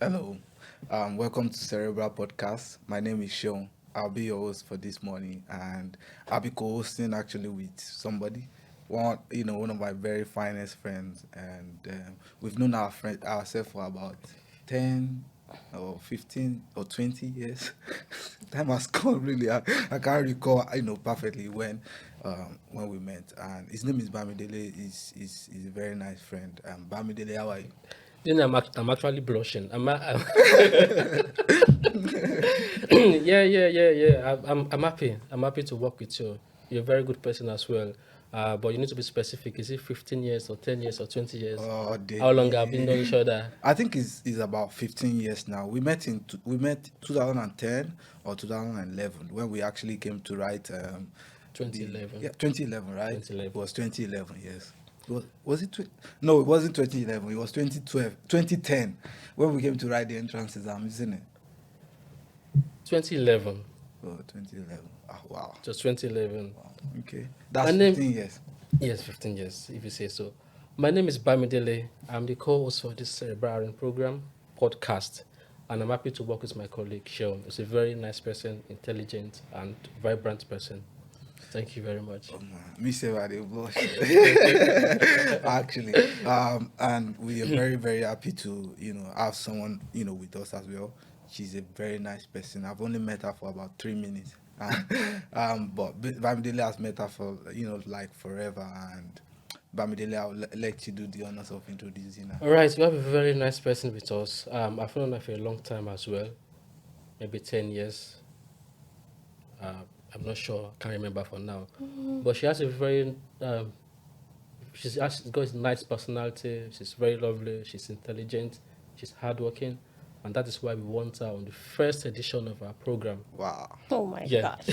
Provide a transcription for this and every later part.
Hello, welcome to Cerebra podcast. My name is Sean. I'll be your host for this morning, and I'll be co-hosting actually with somebody, one of my very finest friends, and we've known ourselves for about 10 or 15 or 20 years. Time has come, really. I can't recall, perfectly when we met, and his name is Bamidele. Is a very nice friend. Bamidele, how are you? I'm actually blushing. Yeah. I'm happy. I'm happy to work with you. You're a very good person as well. But you need to be specific. Is it 15 years or 10 years or 20 years? Oh, How long have been knowing each other? I think it's about 15 years now. We met 2010 or 2011 when we actually came to write the 2011. 2011, right? It 2011. was 2011, yes. Was it no, it wasn't 2011. It was 2012, 2010 when we came to write the entrance exam, isn't it? 2011. Oh, 2011. Ah, wow. Just 2011. Wow. Okay. My That's name, 15 years. yes, 15 years, if you say so. My name is Bamidele. I'm the co-host for this Cerebra program podcast, and I'm happy to work with my colleague Sean. He's a very nice person, intelligent and vibrant person. Thank you very much. Oh, man. Me say I dey blush. Actually, and we are very, very happy to, have someone, with us as well. She's a very nice person. I've only met her for about 3 minutes. But Bamidele has met her for, like forever. And Bamidele, I'll let you do the honors of introducing her. All right, we have a very nice person with us. I've known her for a long time as well, maybe 10 years. Uh, I'm not sure, can't remember for now. But she has a very, she's got a nice personality. She's very lovely. She's intelligent. She's hardworking. And that is why we want her on the first edition of our program. Wow. Oh my Yeah. gosh.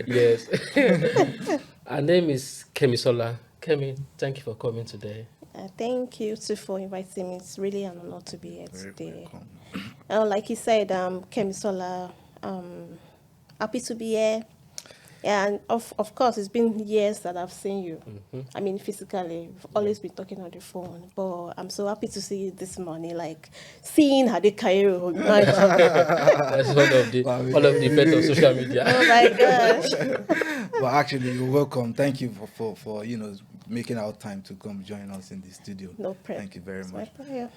Yes. Her name is Kemisola. Kemi, thank you for coming today. Thank you too for inviting me. It's really an honor to be here Very today. welcome. Like you said, Kemisola, happy to be here. Yeah, and of course, it's been years that I've seen you. I mean, physically, we've always been talking on the phone, but I'm so happy to see you this morning. Like seeing Hadi Cairo, imagine. That's one of the effects of social media. Oh my gosh. But actually, you're welcome. Thank you for making our time to come join us in the studio. No problem. Thank you very It's my much. pleasure.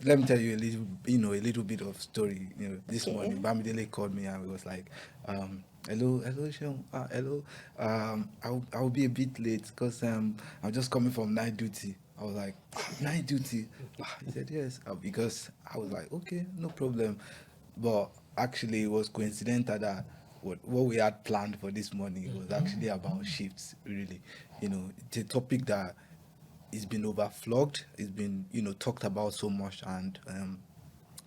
Let me tell you a little bit of story. This Okay. morning, Bamidele called me and he was like, hello, Sean. Hello. I'll be a bit late because I'm just coming from night duty. I was like, night duty? He said, yes. Because I was like, okay, no problem. But actually, it was coincidental that what we had planned for this morning was actually about shifts, really. It's a topic that it's been overflogged. It's been talked about so much, and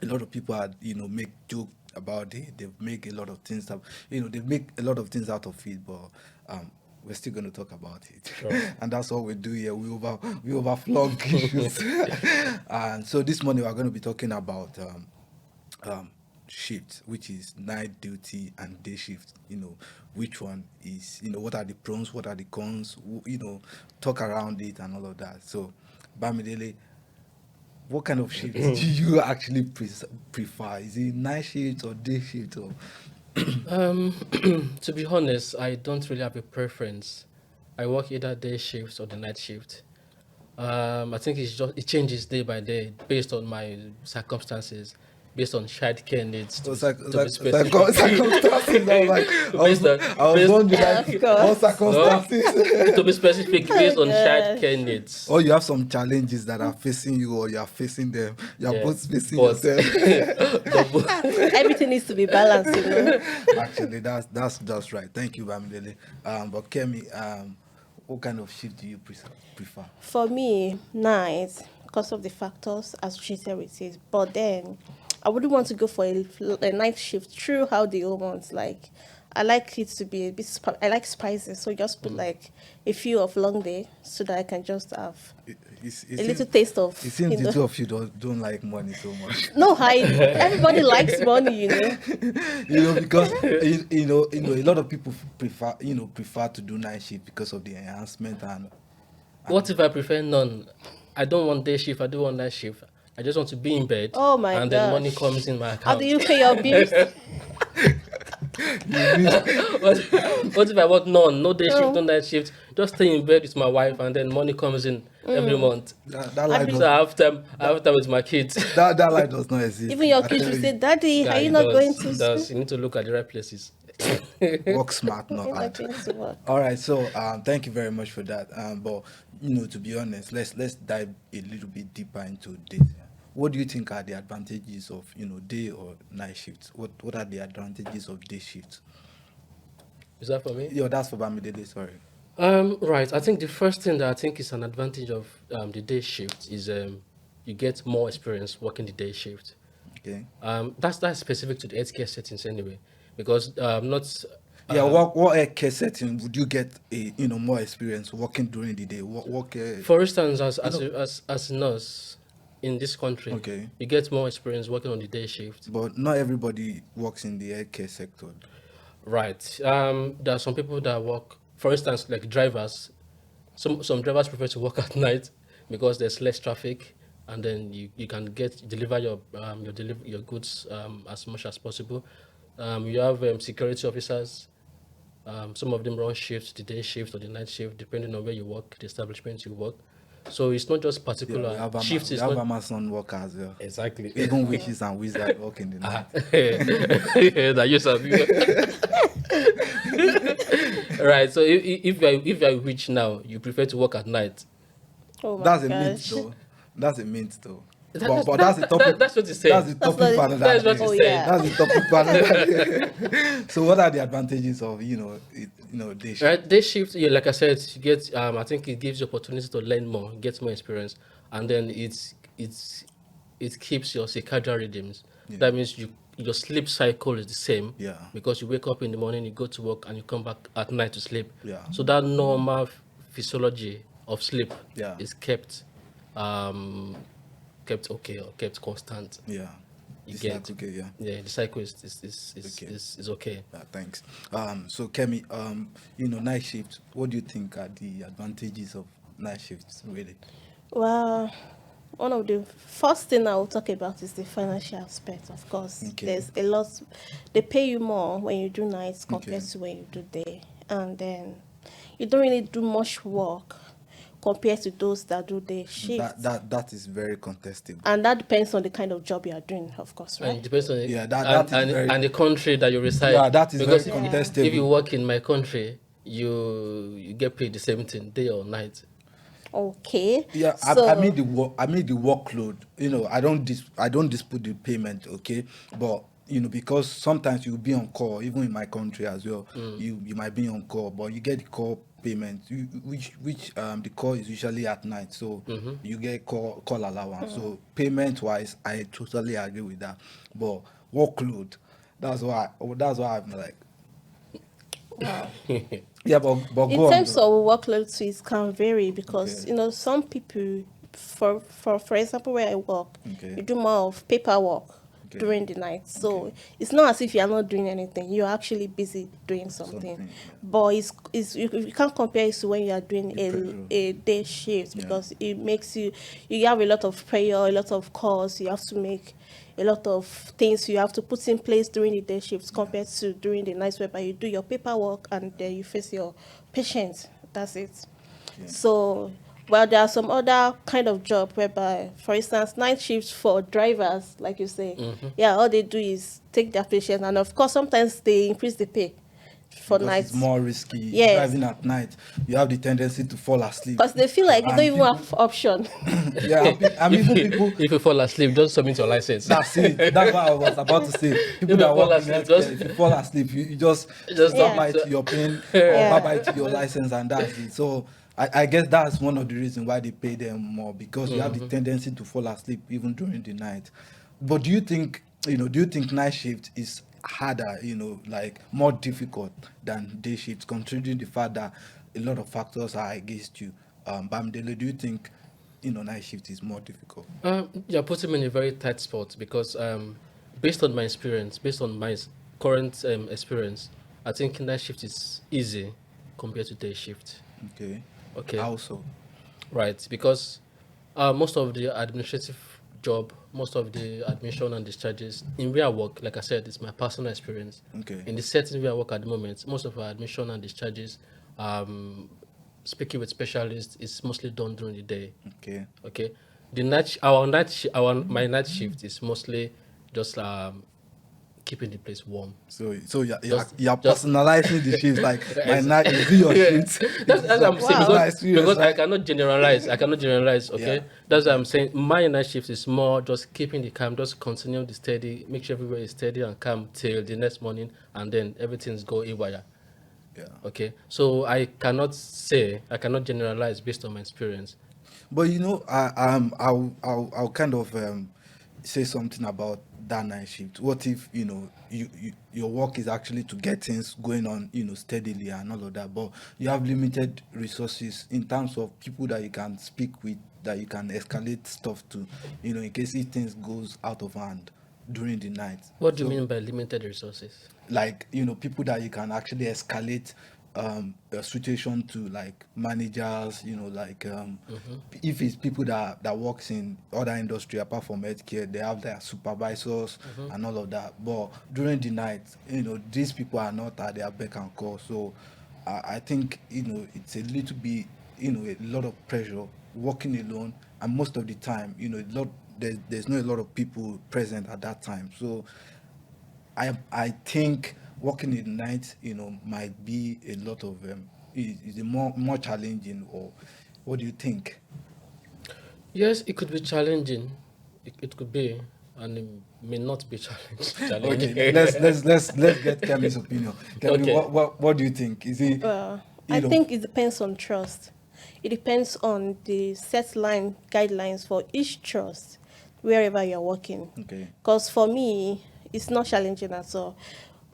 a lot of people had make joke about it. They've make a lot of things up. They make a lot of things out of it, but we're still going to talk about it. Sure. And that's what we do here. We overflog issues. And so this morning we're going to be talking about shift, which is night duty and day shift. Which one is, what are the pros, what are the cons, talk around it and all of that. So, Bamidele, what kind of shift do you actually prefer? Is it night shift or day shift? Or Um, to be honest, I don't really have a preference. I work either day shifts or the night shift. I think it changes day by day based on my circumstances, based on childcare needs so to be specific. circumstances? I was like, Based on- I was based- wondering, Yeah, like, of course. what circumstances? to be specific, based on gosh. childcare needs. Or you have some challenges that are facing you, or you are facing them. You are Yeah, both facing but- yourself. Everything needs to be balanced. Actually, that's just right. Thank you, Bamidele. But Kemi, what kind of shift do you prefer? For me, night, because of the factors associated with it. But then, I wouldn't want to go for a night shift throughout the whole month. Like, I like it to be a bit. I like spices, so just put like a few of long day so that I can just have a little taste of. It seems the two of you don't like money so much. No, everybody likes money. Because a lot of people prefer to do night shift because of the enhancement and What if I prefer none? I don't want day shift, I do want night shift. I just want to be in bed, Oh my and then money gosh. comes in my How do account. you pay your bills? what, what if I want none? No day shift, Oh. no night shift. Just stay in bed with my wife, and then money comes in every month. That I life be- So does I have time with my kids. that life does not exist. Even your I kids tell will you, say, Daddy, Yeah, are you not going to it school? does. You need to look at the right places. work smart, not You're not hard. going to work. All right, so thank you very much for that. But to be honest, let's dive a little bit deeper into this. What do you think are the advantages of day or night shifts? What are the advantages of day shifts? Is that for me? Yo, that's for Bamidele. Sorry. Right. I think the first thing that I think is an advantage of the day shift is you get more experience working the day shift. Okay. That's specific to the healthcare settings anyway, because not Yeah. What care setting would you get a more experience working during the day? What for instance, know- as a nurse in this country, Okay. you get more experience working on the day shift. But not everybody works in the healthcare sector. Right. There are some people that work, for instance, like drivers. Some drivers prefer to work at night because there's less traffic, and then you can deliver your goods as much as possible. You have security officers. Some of them run shifts, the day shift or the night shift, depending on where you work, the establishment you work. So it's not just Yeah, particular shifts. we Is have not Amazon work as well. exactly. Even witches and wizards work in the night. That you have. Right. So if you're a witch now, you prefer to work at night. Oh my That's a myth, gosh. though. That's a myth, though. That- But that's the topic. that's what he said. That's the That's topic not- for That's another what he day. said. yeah. That's the topic for another day. So, what are the advantages of day shift? Right, day shift, yeah, like I said, you get. I think it gives you opportunity to learn more, get more experience, and then it keeps your circadian rhythms. Yeah. That means your sleep cycle is the same. Yeah. Because you wake up in the morning, you go to work, and you come back at night to sleep. Yeah. So that normal physiology of sleep Yeah. is kept okay or kept constant. Yeah. You It's get like, okay, yeah. Yeah, the cycle is Okay. is okay. Yeah, thanks. So Kemi, night shift. What do you think are the advantages of night shifts, really? Well, one of the first thing I will talk about is the financial aspect, of course. Okay. There's a lot, they pay you more when you do nights compared Okay. to when you do day. And then you don't really do much work compared to those that do day shift. That is very contestable. And that depends on the kind of job you are doing, of course, And it right? depends on Yeah, that is very- and the country that you reside. Yeah, that is because very Yeah. contestable. if you work in my country, you get paid the same thing, day or night. Okay. Yeah, So, I mean the work. I mean the workload. I don't dispute the payment. Okay, but because sometimes you'll be on call, even in my country as well. You might be on call, but you get the call payment, which the call is usually at night, so you get call allowance. So payment wise, I totally agree with that. But workload, that's why I'm like, wow. yeah, but In go on. terms of workload too, it can vary because Okay. some people, for example, where I work, Okay. you do more of paperwork Okay. during the night. So it's not as if you are not doing anything; you're actually busy doing something. Something, yeah. But you can't compare it to when you are doing The pressure. a day shift Yeah. because it makes you have a lot of prayer, a lot of calls. You have to make a lot of things you have to put in place during the day shifts compared to during the nights whereby you do your paperwork and then you face your patients. That's it. Yeah. So, well, there are some other kind of job whereby, for instance, night shifts for drivers, like you say, yeah, all they do is take their patients, and of course, sometimes they increase the pay for Because nights it's more risky. Yes. Driving at night, you have the tendency to fall asleep. because they feel like they And don't even people- have option. Yeah, I mean, even people. If you fall asleep, just submit your license. That's it. That's what I was about to say. People you that fall work in asleep, healthcare, just- if you fall asleep, you just Just bye don't- bye to your pen Yeah. or bye bye to your license, and that's it. So I guess that's one of the reasons why they pay them more, because you have the tendency to fall asleep even during the night. But do you think night shift is harder, like more difficult than day shift, considering the fact that a lot of factors are against you? Bamdele, do you think night shift is more difficult? You're putting me in a very tight spot because based on my experience, based on my current experience, I think night shift is easy compared to day shift. Okay. Okay. Also, Right, because most of the administrative job, most of the admission and discharges in where I work, like I said, it's my personal experience. Okay. In the setting where I work at the moment, most of our admission and discharges, um, speaking with specialists, is mostly done during the day. Okay. Okay, my night shift is mostly just keeping the place warm. So Just- you're just- personalizing the shifts. Like my Ex- night is your shift. that's what I'm saying, Wow. because, my experience, because I right? cannot generalize. I cannot generalize. Okay, Yeah. that's what I'm saying. My night shift is more just keeping the calm, just continue the steady, make sure everywhere is steady and calm till the next morning, and then everything's go haywire. Yeah. Okay, so I cannot generalize based on my experience. But I'll kind of say something about that night shift. What if your work is actually to get things going on steadily and all of that, but you have limited resources in terms of people that you can speak with, that you can escalate stuff to, in case if things goes out of hand during the night. What do you So, mean by limited resources? like people that you can actually escalate a situation to, like managers, like if it's people that works in other industry apart from healthcare, they have their supervisors and all of that. But during the night, these people are not at their beck and call. So I think it's a little bit, a lot of pressure working alone, and most of the time, there's not a lot of people present at that time. So I think working in the night, might be a lot of is a more challenging. Or what do you think? Yes, it could be challenging. It could be, and it may not be challenging. Okay, let's get Kemi's opinion. Kemi, Okay. what do you think? Is it I think it depends on trust. It depends on the set line guidelines for each trust, wherever you're working. okay? Because for me, it's not challenging at all.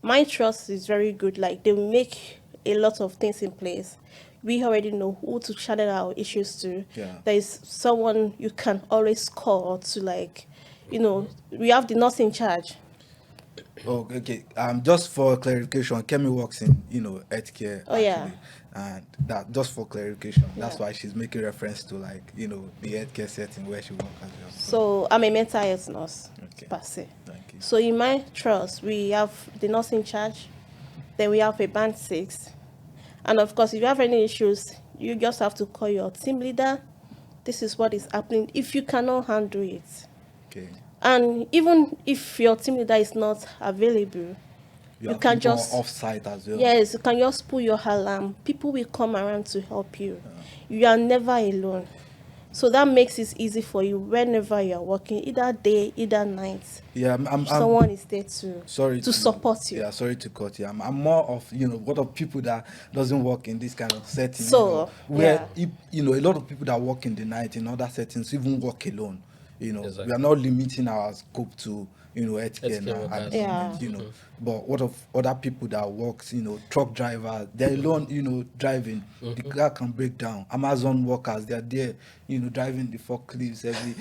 My trust is very good. Like they make a lot of things in place. We already know who to channel our issues to. Yeah. There is someone you can always call to, like, we have the nurse in charge. Oh, okay. Just for clarification, Kemi works in healthcare Oh, actually, yeah. and that just for clarification. That's Yeah. why she's making reference to, like, the healthcare setting where she works as well. So I'm a mental health nurse, Okay. per se. Thank you. So in my trust, we have the nurse in charge, then we have a band 6. And of course, if you have any issues, you just have to call your team leader. This is what is happening. If you cannot handle it, Okay. and even if your team leader is not available, you have can people just off site as well. yes, you can just pull your alarm. People will come around to help you. You are never alone. So that makes it easy for you whenever you are working, either day, either night. Yeah, Someone is there to sorry to support you. Yeah, sorry to cut you. I'm more of what of people that doesn't work in this kind of setting. So, where yeah. a lot of people that work in the night in other settings even work alone. Exactly. We are not limiting our scope to healthcare Healthcare now at workers. the Yeah. moment. But what of other people that works, truck drivers, they're alone, driving. The car can break down. Amazon workers, they're there, driving the forklifts every,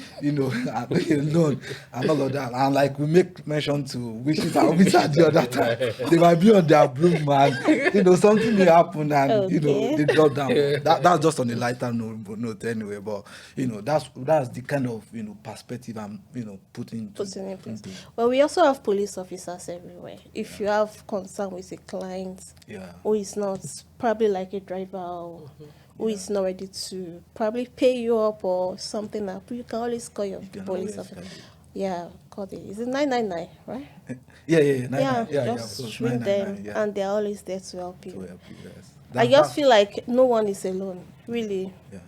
alone and all of that. And like we make mention to wishes and wizards the other time. They might be on their broom, man. Something may happen and Okay. they drop down. That's just on a lighter note anyway. But that's the kind of perspective I'm putting Putting in place. into. Well, we also have police officers everywhere. If you have concern with a client Yeah. who is not probably like a driver or who is not ready to probably pay you up or something up, you can always call your can police always officer. call it. Yeah, call it. Is it 999, right? Yeah. Just of course, ring 999, them yeah. and they're always there to help To you. help you, yes. I just feel like no one is alone, really. Yeah.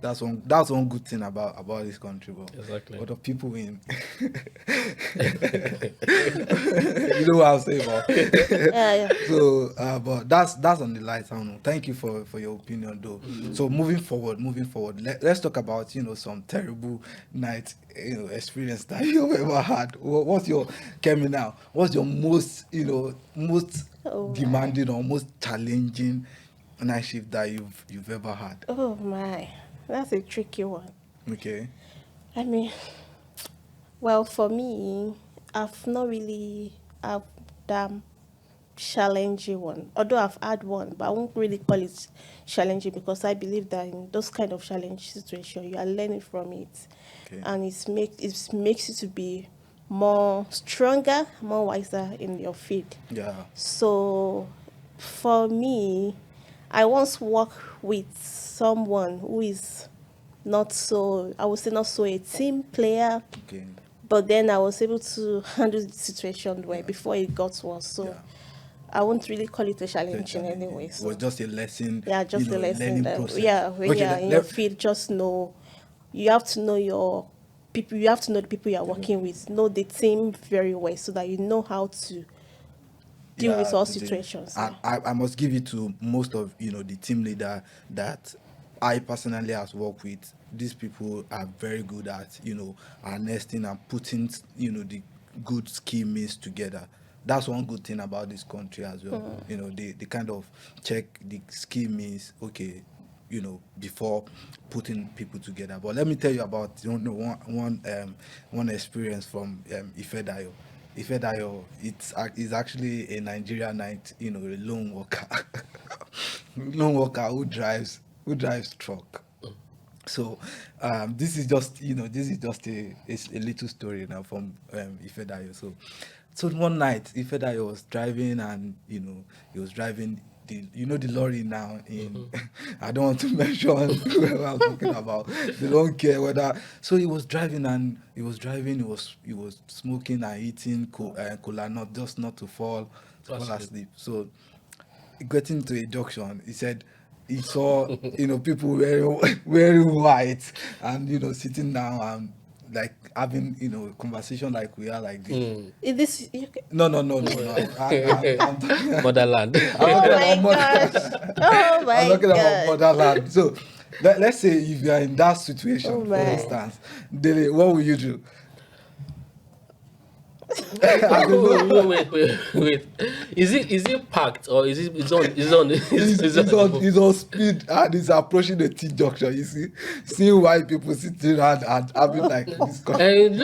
That's one good thing about this country, but Exactly. what of people in you know what I'm saying, but Yeah. so but that's on the light. I don't know. Thank you for your opinion though. So moving forward, let's talk about some terrible night experience that you've ever had. What's your Kemi now? What's your most most Oh, my. demanding or most challenging night shift that you've ever had? Oh my, that's a tricky one. Okay. I mean, well, for me, I've not really had that challenging one. Although I've had one, but I won't really call it challenging because I believe that in those kind of challenge situation, you are learning from it, Okay. and it makes you to be more stronger, more wiser in your field. Yeah. So, for me, I once worked with someone who is not so, I would say, not so a team player, Okay. but then I was able to handle the situation well before it got worse. So Yeah. I won't really call it a Very challenge in any challenging. way. It So was just a lesson, yeah, just a a lesson learning that process. yeah, when Okay, you're in your field, just know you have to know your people. You have to know the people you're working with, know the team very well, so that you know how to deal with all situations. And Yeah. I must give it to most of the team leader that I personally has worked with. These people are very good at harnessing and putting the good skill means together. That's one good thing about this country as well. They kind of check the skill means, okay, before putting people together. But let me tell you about one experience from Ifedayo. Ifedayo, is actually a Nigerian night, a lone worker, lone worker who drives truck. So this is just a little story now from Ifedayo. So one night Ifedayo was driving, and he was driving the lorry now in I don't want to mention where I'm talking about. They don't care whether. So he was smoking and eating cola nut, just not to fall asleep. So getting to a junction, he said he saw people wearing white, and sitting down and like having conversation like we are like this. Is this No, no, no, no, no. I'm talking, Motherland. I'm oh talking my about gosh. Oh I'm my talking about god. motherland. So let's say if you are in that situation, Oh for my. instance, Dele, what will you do? Wait. Is it packed, or He's on speed, and he's approaching the T junction. You see, seeing white people sitting around and having like discussion. And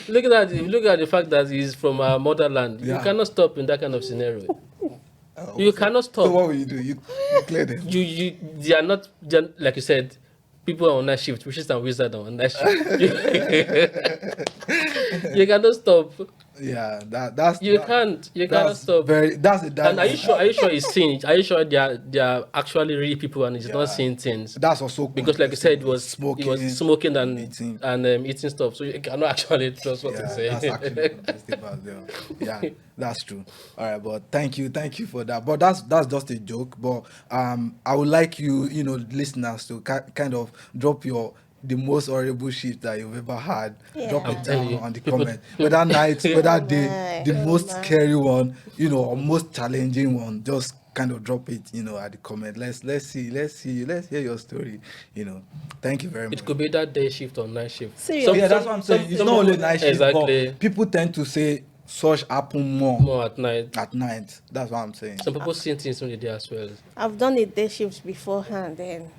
look at the fact that he's from our motherland. You Yeah. cannot stop in that kind of scenario. Oh, You so- cannot So stop. what will you do? You clear them. They are not, like you said, people are on that shift, witches and wizards are on that shift. You cannot stop. Yeah, that's You that- can't. You cannot that's stop. that's a And are you dilemma. sure? Are you sure it's seen? Are you sure they are actually real people and it's Yeah. not seeing things? That's also Because, like you said, it was smoking, smoking and eating. eating stuff. So you cannot actually trust what Yeah, to say. that's actually contestable as well. Yeah, that's true. All right, but thank you for that. But that's just a joke. But I would like listeners to kind of drop the most horrible shit that you've ever had. Drop Yeah. it telling down you, on the people- comment. Whether night, whether day, my, the oh most my. scary one, or most challenging one. Just kind of drop it, at the comment. Let's hear your story. Thank you very much. It could be that day shift or night shift. Seriously. Yeah, that's what I'm saying. It's some not only people- night shift, exactly. but people tend to say such happen More at night. at night. That's what I'm saying. Some people see things in the day as well. I've done a day shift beforehand, and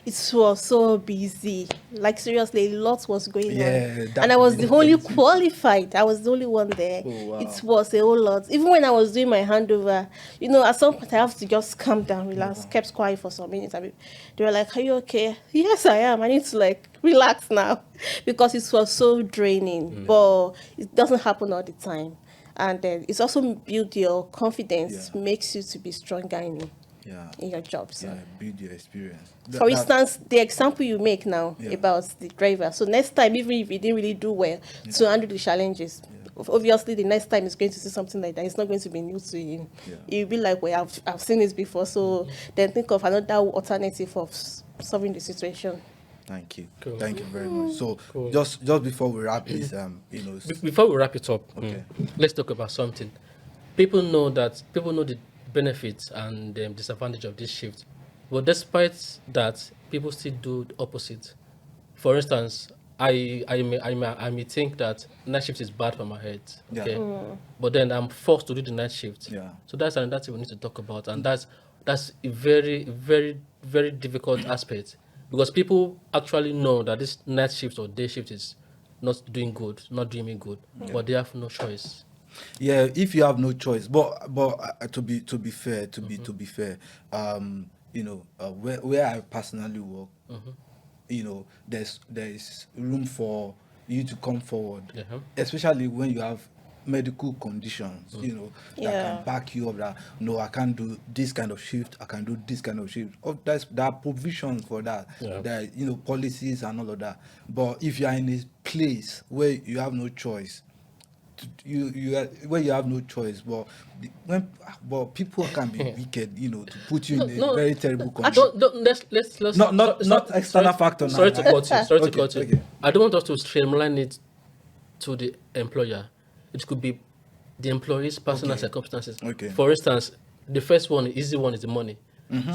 it was so busy. Like seriously, a lot was going Yeah, on, that and I was could be the only crazy. qualified. I was the only one there. Oh, wow. It was a whole lot. Even when I was doing my handover, at some point I have to just calm down, relax, kept quiet for some minutes. They were like, "Are you okay?" Yes, I am. I need to relax now because it was so draining. But it doesn't happen all the time, and then it's also build your confidence, Yeah. makes you to be stronger Yeah. in your job. So. Yeah, build your experience. For instance, the example you make now Yeah. about the driver. So next time, even if you didn't really do well to handle the challenges, obviously the next time is going to see something like that. It's not going to be new to him. Yeah. You'll be like, well, I've seen this before. So then think of another alternative of solving the situation. Thank you. Cool. Thank you very much. So Cool. just before we wrap this, Before we wrap it up, Okay. let's talk about something. People know the benefits and disadvantage of this shift, but despite that, people still do the opposite. For instance, I may think that night shift is bad for my health, Yeah. okay, but then I'm forced to do the night shift. Yeah. So that's another thing we need to talk about, and that's a very, very, very difficult aspect, because people actually know that this night shift or day shift is not doing good, not doing me good, but they have no choice. Yeah, if you have no choice, but to be fair, where I personally work, there's room for you to come forward, Yeah. especially when you have medical conditions, that can Yeah. back you up. That no, I can't do this kind of shift. I can do this kind of shift. There are provisions for that. Yeah. There are, policies and all of that. But if you are in a place where you have no choice, where you have no choice, but people can be wicked, to put you No, in a no. very terrible condition. Don't let's Not external factor now, sorry to right? cut you. Sorry to Okay, cut you. okay. I don't want us to streamline it to the employer. It could be the employee's personal Okay. circumstances. Okay. For instance, the first one, easy one, is the money.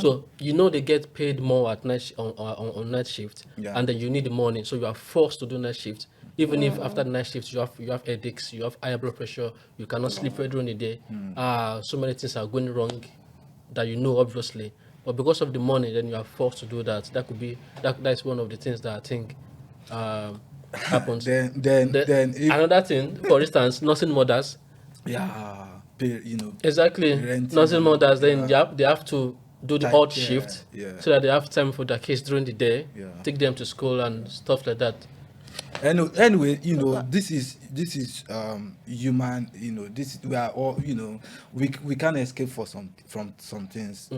So they get paid more at night on night shift, Yeah. and then you need the money, so you are forced to do night shift. Even if after the night shift you have headaches, you have high blood pressure, you cannot sleep well during the day. So many things are going wrong that obviously, but because of the money, then you are forced to do that. That could be that's one of the things that I think happens. Then if Another thing, for instance, nursing mothers. Exactly. parenting Nursing and mothers, then yeah, they have to do the Child odd care, shift yeah. so that they have time for their kids during the day, Yeah. take them to school and stuff like that. Anyway, this is human. This we are all, we can't escape from some things.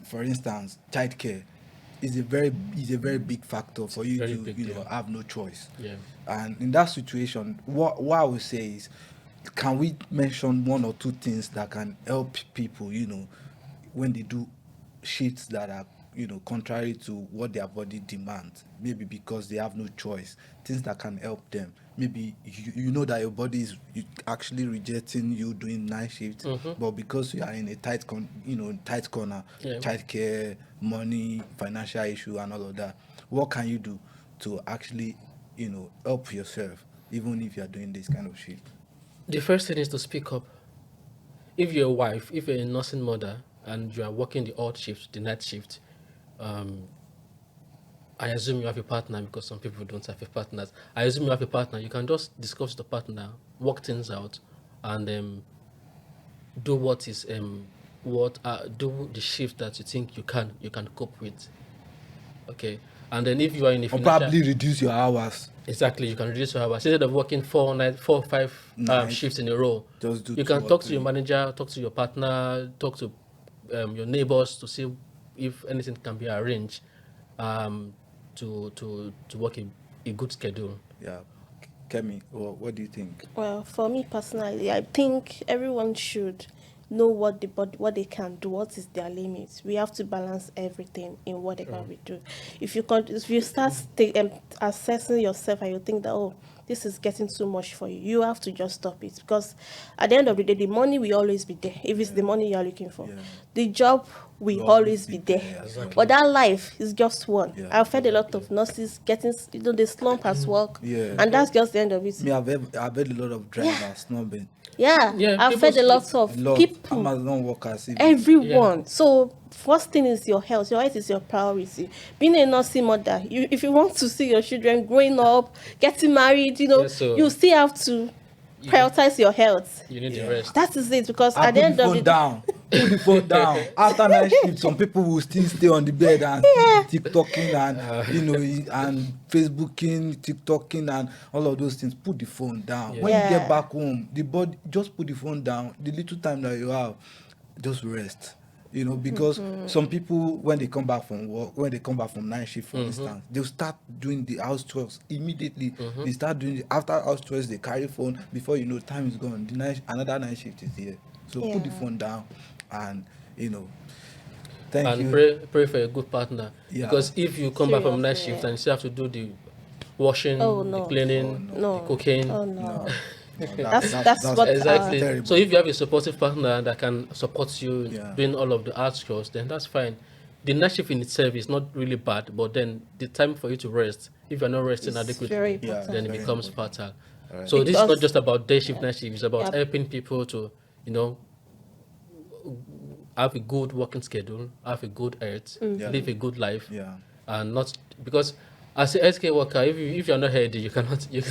For instance, childcare is a very big factor for you Very to big deal. have no choice. Yeah. And in that situation, what I would say is, can we mention one or two things that can help people, when they do shifts that are, contrary to what their body demands, maybe because they have no choice, things that can help them. Maybe you know that your body is actually rejecting you doing night shift, but because you are in a tight corner, Yeah. childcare, money, financial issue, and all of that, what can you do to actually, help yourself, even if you are doing this kind of shift? The first thing is to speak up. If you're a wife, if you're a nursing mother, and you are working the odd shift, the night shift, I assume you have a partner, because some people don't have a partner. I assume you have a partner. You can just discuss with the partner, work things out, and do what is do the shift that you think you can cope with. Okay, and then if you are in a Or financial, probably reduce your hours. exactly, you can reduce your hours instead of working 4 or 5 Night. shifts in a row. Just do You 2 can or talk to 3. your manager, talk to your partner, talk to your neighbors to see if anything can be arranged um, to work a good schedule. Yeah. Kemi, what do you think? Well, for me personally, I think everyone should know what they can do, what is their limits. We have to balance everything in whatever we do. If you start assessing yourself and you think that, oh, this is getting too much for you, you have to just stop it, because at the end of the day, the money will always be there. If it's the money you are looking for, Yeah. the job will always be there. Exactly. But that life is just one. Yeah, I've heard a lot of nurses getting, they slump at work, Yeah. and that's just the end of it. Me, I've heard a lot of drivers snubbing. Yeah, Yeah, I've people heard a lot of A lot. people, Amazon workers. everyone. So first thing is your health. Your health is your priority. Being a nursing mother, if you want to see your children growing up, getting married, Yes, so you still have to prioritize your health. you need Yeah. the rest. That is it, because I at the put end the of phone the down. Put the phone down. After night shift, some people will still stay on the bed and TikToking and and Facebooking, TikToking and all of those things. Put the phone down. Yeah. When you Yeah. get back home, the body just put the phone down. The little time that you have, just rest. Because some people, when they come back from work, when they come back from night shift, for instance, they'll start doing the house chores immediately. They start doing after house chores, they carry phone. Before you know, time is gone. Another night shift is here. So put the Yeah. phone down, and thank And you. pray for a good partner. Yeah. Because if you come back from night Seriously, shift yeah. and you still have to do the washing, Oh, the no. cleaning, No. the cooking. Oh No, no. that's what- Exactly. terrible. So if you have a supportive partner that can support you in Yeah. doing all of the art chores, then that's fine. The night shift in itself is not really bad, but then the time for you to rest, if you're not resting It's adequately, very Yeah. important. then it Very becomes important. fatal. Alright. So this is not Because- just about day shift, night shift. It's about Yep. helping people to, have a good working schedule, have a good health, Yeah. live a good life, Yeah. and not because As a SK worker, if you're not healthy, you cannot Serious.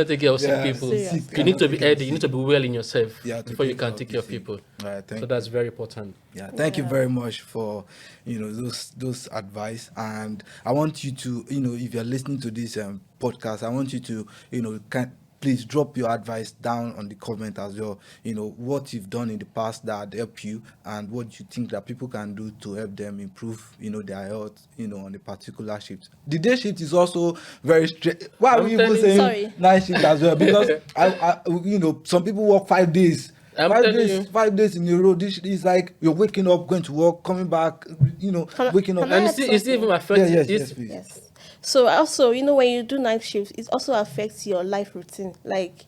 take care of sick Yeah, people. Serious. sick, You need to cannot be take care of healthy. You need sick. to be well in yourself Yeah, to before you take care can of take the care of sick. people. All right, So thank that's you. very important. Yeah, thank you Yeah. very much for those advice. And I want you to if you're listening to this podcast, I want you to please drop your advice down on the comment as well. What you've done in the past that help you, and what you think that people can do to help them improve their health on a particular shift. The day shift is also very straight. Why are I'm we even telling you. saying Sorry. night shift as well? Because some people work 5 days. I'm Five telling days, you. 5 days in a row. This is like you're waking up, going to work, coming back, waking up. Can I And add it's even something? Yeah, affecting yes, this. yes, please. Yes. So also, when you do night shifts, it also affects your life routine. Like,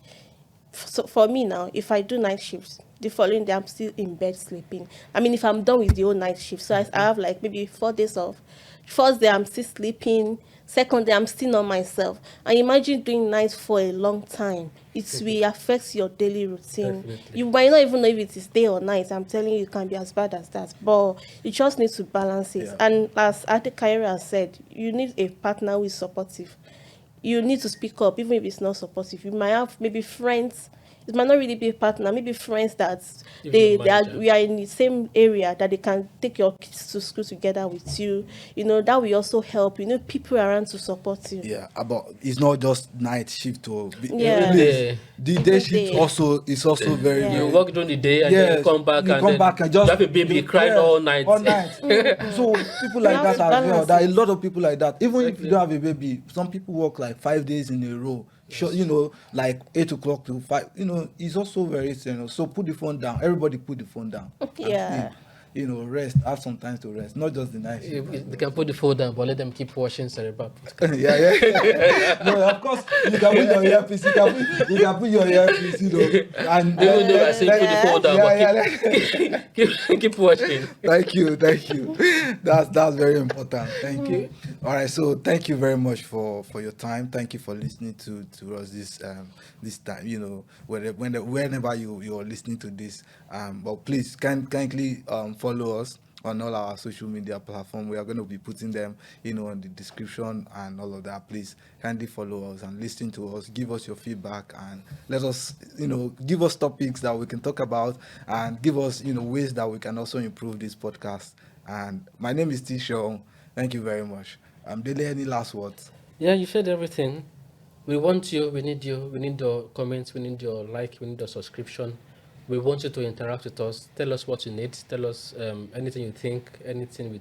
so for me now, if I do night shifts, the following day I'm still in bed sleeping. I mean, if I'm done with the whole night shift, so I have like maybe 4 days off. First day I'm still sleeping. Second day I'm still not myself. And imagine doing nights for a long time. It will affect your daily routine. Definitely. You might not even know if it is day or night. I'm telling you, it can be as bad as that. But you just need to balance it. Yeah. And as Ade Kaira said, you need a partner who is supportive. You need to speak up, even if it's not supportive. You might have maybe friends. It might not really be a partner, maybe friends that Even your they are manager. we are in the same area that they can take your kids to school together with you. That will also help. People around to support you. Yeah, about it's not just night shift or Yeah. Even please. The day Even shift day. also is also very Yeah. you very. work during the day and then you Yes, come back you and come then back and you just have a baby crying all night. All night. So people like have that to as well. balance There are a it. lot of people like that. Even if Exactly. you don't have a baby, some people work like 5 days in a row. Sure, like 8 o'clock to 5. It's also very serious. So put the phone down. Everybody put the phone down. Yeah. And still, rest. Have some time to rest. Not just the night shift. They can put the phone down, but let them keep watching Cerebra. Yeah. No, of course you can put your earpiece. You can put your earpiece. And Even though I say put the phone down, but yeah. keep watching. Thank you. That's very important. Thank you. All right, so thank you very much for your time. Thank you for listening to us this time. Whenever you're listening to this, but please kindly follow us on all our social media platform. We are going to be putting them on the description and all of that. Please kindly follow us and listen to us. Give us your feedback and let us give us topics that we can talk about, and give us ways that we can also improve this podcast. And my name is Tisha. Thank you very much. Dele, any last words? Yeah, you said everything. We want you. We need you. We need your comments. We need your like. We need your subscription. We want you to interact with us. Tell us what you need. Tell us anything you think. Anything you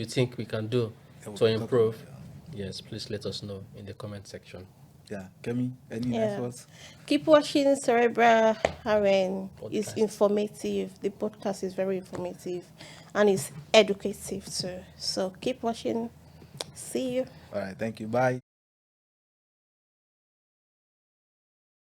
think we can do Yeah, we to can talk improve. about Yes, please let us know in the comment section. Yeah, Kemi, any Yeah. last words? Keep watching Cerebra RN. It's Podcast. informative. The podcast is very informative and it's educative too. So keep watching. See you. All right, thank you. Bye.